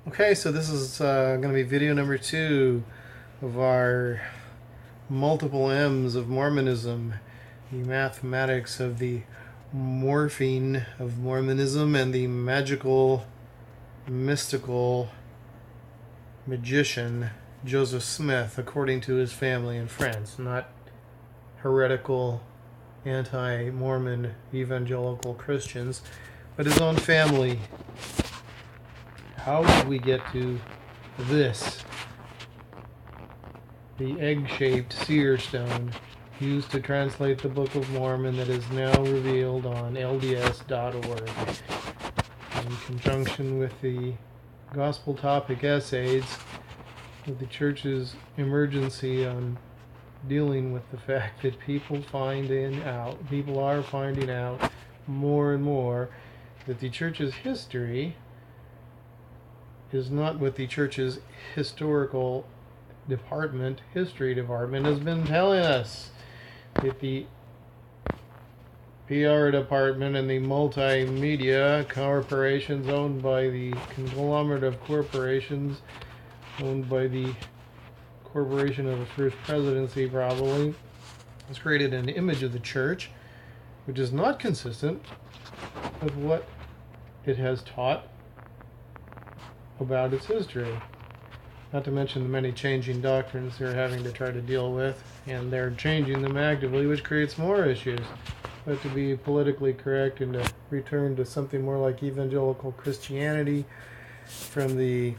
Okay, so this is going to be video number 2 of our multiple M's of Mormonism, the mathematics of the morphine of Mormonism, and the magical, mystical magician Joseph Smith, according to his family and friends, not heretical, anti-Mormon evangelical Christians, but his own family. How did we get to this? The egg-shaped seer stone used to translate the Book of Mormon that is now revealed on LDS.org in conjunction with the gospel topic essays of the church's emergency on dealing with the fact that people are finding out more and more that the church's history is not what the church's history department has been telling us. That the PR department and the multimedia corporations owned by the conglomerate of corporations owned by the corporation of the First Presidency probably has created an image of the church which is not consistent with what it has taught about its history. Not to mention the many changing doctrines they're having to try to deal with, and they're changing them actively, which creates more issues. But to be politically correct and to return to something more like evangelical Christianity from the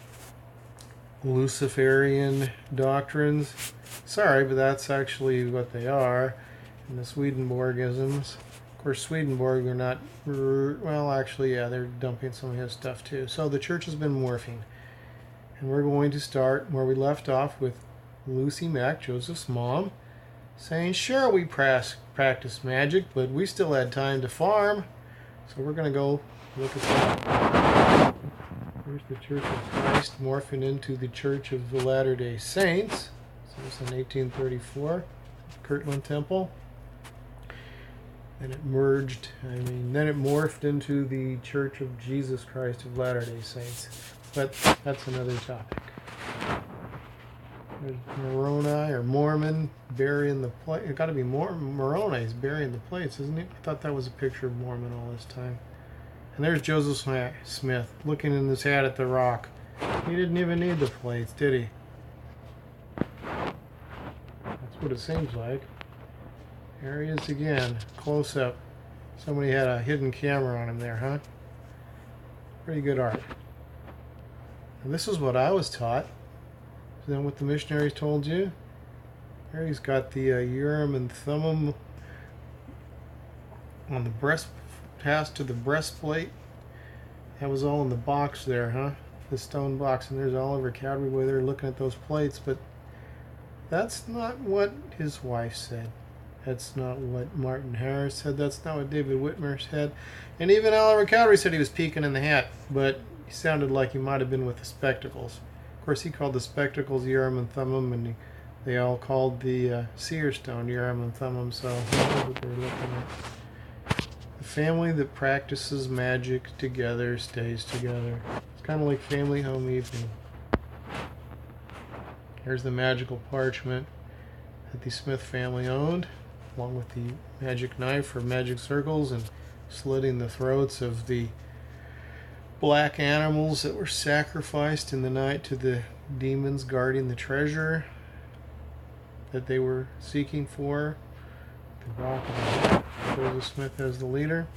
Luciferian doctrines, sorry, but that's actually what they are. And the Swedenborgisms. Of course, Swedenborg are not, well, actually, yeah, they're dumping some of his stuff too. So the church has been morphing. And we're going to start where we left off with Lucy Mack, Joseph's mom, saying, sure, we practiced magic, but we still had time to farm. So we're going to go look at that. Here's the Church of Christ morphing into the Church of the Latter-day Saints. So this is in 1834, Kirtland Temple. And it then it morphed into the Church of Jesus Christ of Latter-day Saints. But that's another topic. There's Moroni or Mormon burying the plate. It's got to be Moroni's burying the plates, isn't it? I thought that was a picture of Mormon all this time. And there's Joseph Smith looking in his hat at the rock. He didn't even need the plates, did he? That's what it seems like. There he is again, close up. Somebody had a hidden camera on him there, huh? Pretty good art. And this is what I was taught. Is that what the missionaries told you? There he's got the Urim and Thummim on the breast, passed to the breastplate. That was all in the box there, huh? The stone box. And there's Oliver Cowdery way there looking at those plates. But that's not what his wife said. That's not what Martin Harris said. That's not what David Whitmer said. And even Oliver Cowdery said he was peeking in the hat. But he sounded like he might have been with the spectacles. Of course, he called the spectacles Urim and Thummim, and they all called the seer stone Urim and Thummim. So that's what they're looking at. The family that practices magic together stays together. It's kind of like family home evening. Here's the magical parchment that the Smith family owned, along with the magic knife for magic circles and slitting the throats of the black animals that were sacrificed in the night to the demons guarding the treasure that they were seeking for. The rock of the hat, Joseph Smith as the leader.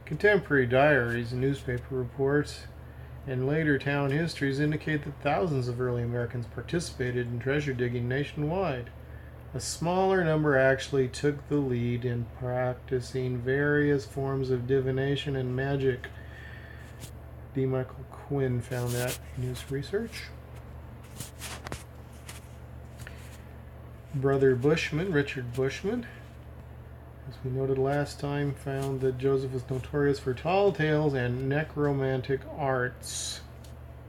Contemporary diaries and newspaper reports and later town histories indicate that thousands of early Americans participated in treasure digging nationwide. A smaller number actually took the lead in practicing various forms of divination and magic. D. Michael Quinn found that in his research. Brother Bushman, Richard Bushman, as we noted last time, found that Joseph was notorious for tall tales and necromantic arts.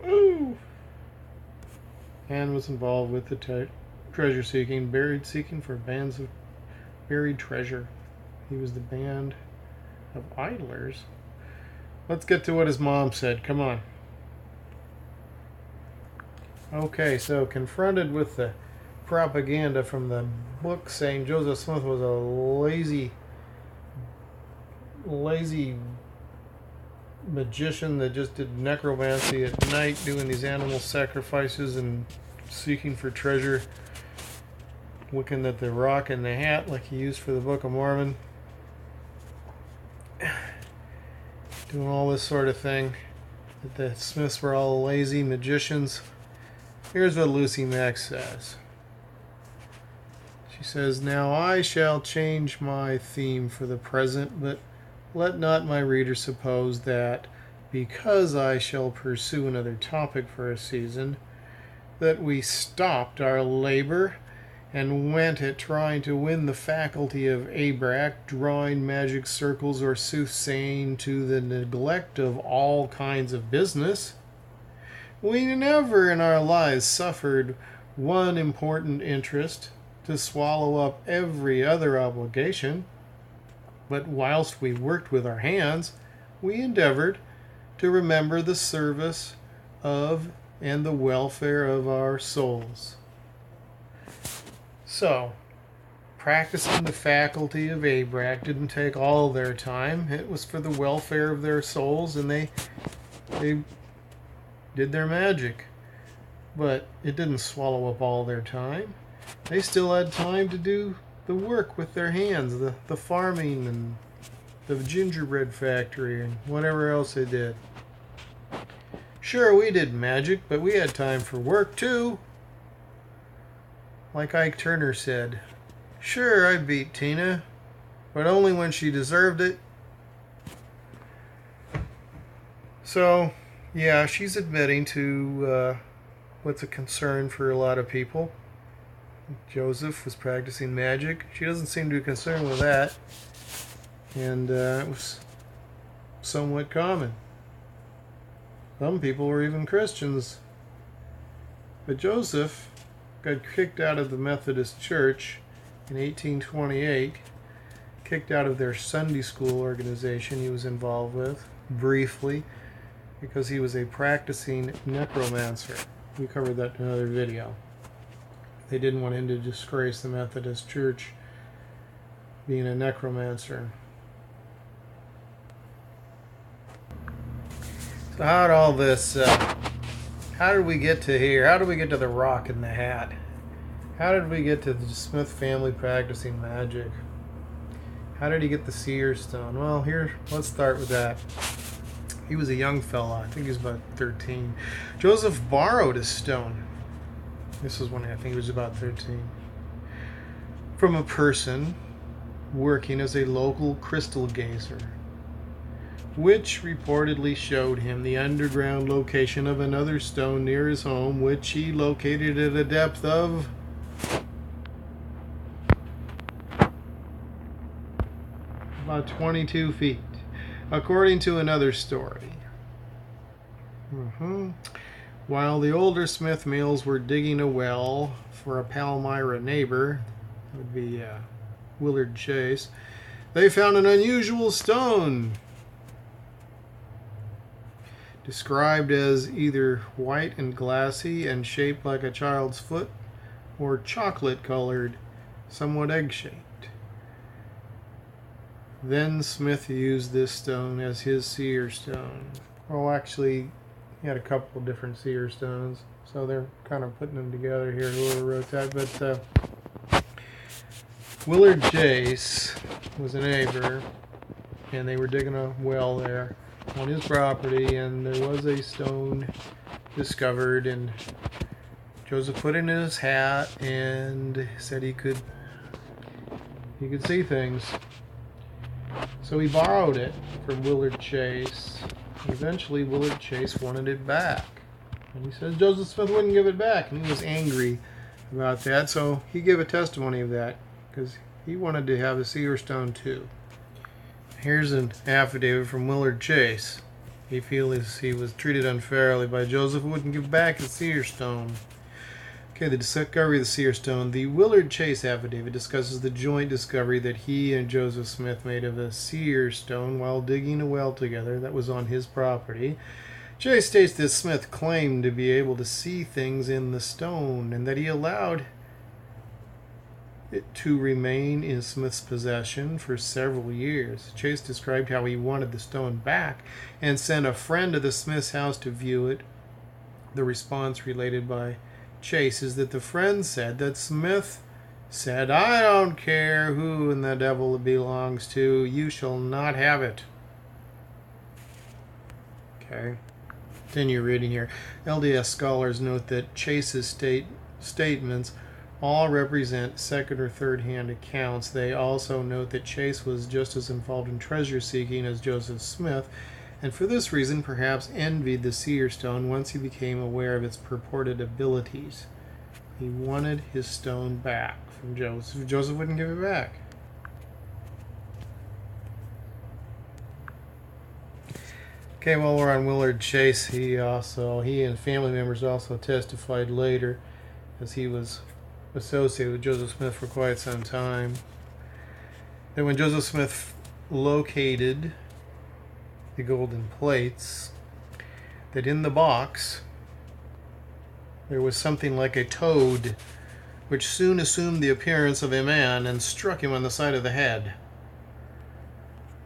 Ooh! And was involved with the treasure seeking for bands of buried treasure. He was the band of idlers Let's get to what his mom said. Come on. Okay, so confronted with the propaganda from the book saying Joseph Smith was a lazy magician that just did necromancy at night, doing these animal sacrifices and seeking for treasure, looking at the rock in the hat like he used for the Book of Mormon, doing all this sort of thing, that the Smiths were all lazy magicians. Here's what Lucy Mack says. She says, "Now I shall change my theme for the present, but let not my reader suppose that, because I shall pursue another topic for a season, that we stopped our labor and went at trying to win the faculty of Abrac, drawing magic circles, or soothsaying to the neglect of all kinds of business. We never in our lives suffered one important interest to swallow up every other obligation, but whilst we worked with our hands, we endeavored to remember the service of and the welfare of our souls." So, practicing the faculty of Abrac didn't take all their time. It was for the welfare of their souls, and they did their magic. But it didn't swallow up all their time. They still had time to do the work with their hands, the farming and the gingerbread factory and whatever else they did. Sure, we did magic, but we had time for work too. Like Ike Turner said, "Sure, I beat Tina, but only when she deserved it." So, yeah, she's admitting to what's a concern for a lot of people. Joseph was practicing magic. She doesn't seem to be concerned with that. And it was somewhat common. Some people were even Christians. But Joseph got kicked out of the Methodist Church in 1828, kicked out of their Sunday school organization he was involved with, briefly, because he was a practicing necromancer. We covered that in another video. They didn't want him to disgrace the Methodist Church being a necromancer. So how did all this, how did we get to here? How did we get to the rock in the hat? How did we get to the Smith family practicing magic? How did he get the seer stone? Well, here, let's start with that. He was a young fella. I think he was about 13. Joseph borrowed a stone. This was when I think he was about 13. From a person working as a local crystal gazer, which reportedly showed him the underground location of another stone near his home, which he located at a depth of about 22 feet, according to another story. While the older Smith males were digging a well for a Palmyra neighbor, that would be Willard Chase, they found an unusual stone, described as either white and glassy and shaped like a child's foot, or chocolate-colored, somewhat egg-shaped. Then Smith used this stone as his seer stone. Well, actually, he had a couple of different seer stones, so they're kind of putting them together here, whoever wrote that. But Willard Chase was a neighbor, and they were digging a well there on his property, and there was a stone discovered, and Joseph put it in his hat and said he could see things. So he borrowed it from Willard Chase. Eventually Willard Chase wanted it back, and he says Joseph Smith wouldn't give it back, and he was angry about that. So he gave a testimony of that because he wanted to have a seer stone too. Here's an affidavit from Willard Chase. He feels he was treated unfairly by Joseph, who wouldn't give back his seer stone. Okay, the discovery of the seer stone. The Willard Chase affidavit discusses the joint discovery that he and Joseph Smith made of a seer stone while digging a well together that was on his property. Chase states that Smith claimed to be able to see things in the stone and that he allowed it to remain in Smith's possession for several years. Chase described how he wanted the stone back and sent a friend to the Smith's house to view it. The response related by Chase is that the friend said that Smith said, "I don't care who in the devil it belongs to, you shall not have it." Okay, continue reading here. LDS scholars note that Chase's statements all represent second or third hand accounts. They also note that Chase was just as involved in treasure seeking as Joseph Smith, and for this reason perhaps envied the seer stone once he became aware of its purported abilities. He wanted his stone back from Joseph. Joseph wouldn't give it back. Okay, while we're on Willard Chase, he and family members also testified later, as he was associated with Joseph Smith for quite some time, that when Joseph Smith located the golden plates, that in the box there was something like a toad, which soon assumed the appearance of a man and struck him on the side of the head.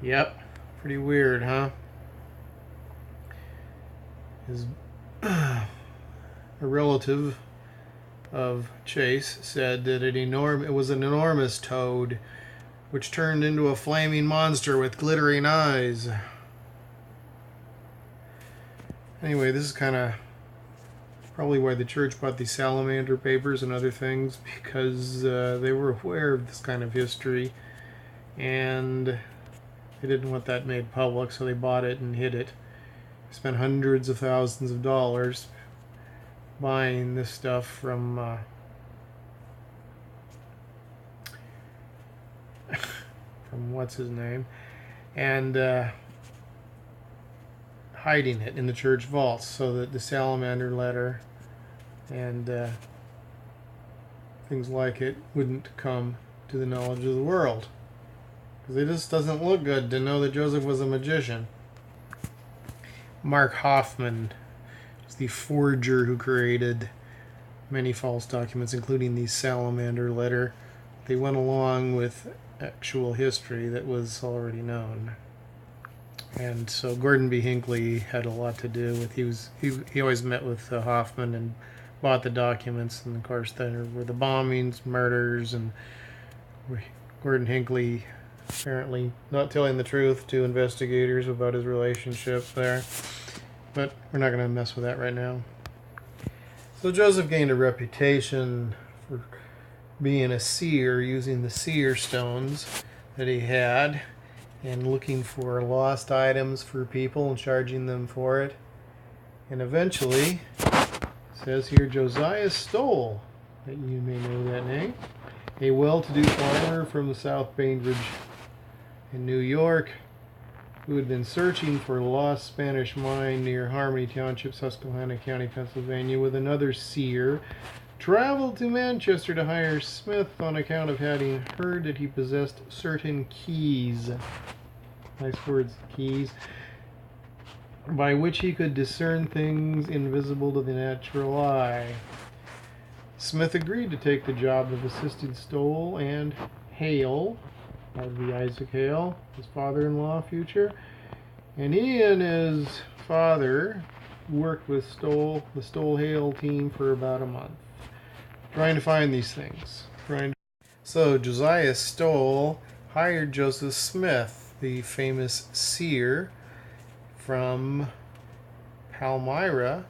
Yep, pretty weird, huh? A relative of Chase said that it was an enormous toad, which turned into a flaming monster with glittering eyes. Anyway, this is kind of probably why the church bought the salamander papers and other things, because they were aware of this kind of history, and they didn't want that made public, so they bought it and hid it. Spent hundreds of thousands of dollars buying this stuff from what's his name, and hiding it in the church vaults so that the salamander letter and things like it wouldn't come to the knowledge of the world, because it just doesn't look good to know that Joseph was a magician. Mark Hoffman is the forger who created many false documents, including the salamander letter. They went along with actual history that was already known. And so Gordon B. Hinckley had a lot to do with. He always met with Hoffman and bought the documents, and of course there were the bombings, murders, and Gordon Hinckley apparently not telling the truth to investigators about his relationship there. But we're not going to mess with that right now. So Joseph gained a reputation for being a seer, using the seer stones that he had and looking for lost items for people and charging them for it. And eventually, it says here, Josiah Stoll, that you may know that name, a well-to-do farmer from the South Bainbridge in New York, who had been searching for a lost Spanish mine near Harmony Township, Susquehanna County, Pennsylvania, with another seer, traveled to Manchester to hire Smith on account of having heard that he possessed certain keys. Nice words, keys. By which he could discern things invisible to the natural eye. Smith agreed to take the job of assisting Stoll and Hale. That would be Isaac Hale, his father-in-law, future. And he and his father worked with the Stoll-Hale team for about a month, trying to find these things. So Josiah Stoll hired Joseph Smith, the famous seer from Palmyra,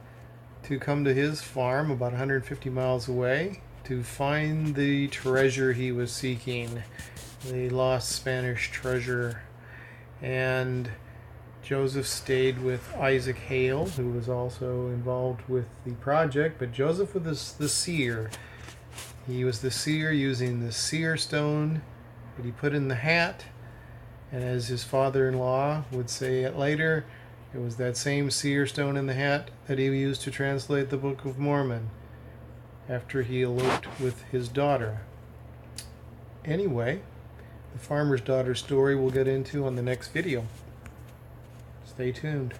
to come to his farm about 150 miles away to find the treasure he was seeking, the lost Spanish treasure. And Joseph stayed with Isaac Hale, who was also involved with the project, but Joseph was the seer. He was the seer using the seer stone that he put in the hat, and as his father-in-law would say it later, it was that same seer stone in the hat that he used to translate the Book of Mormon. after he eloped with his daughter. Anyway, the farmer's daughter story we'll get into on the next video. Stay tuned.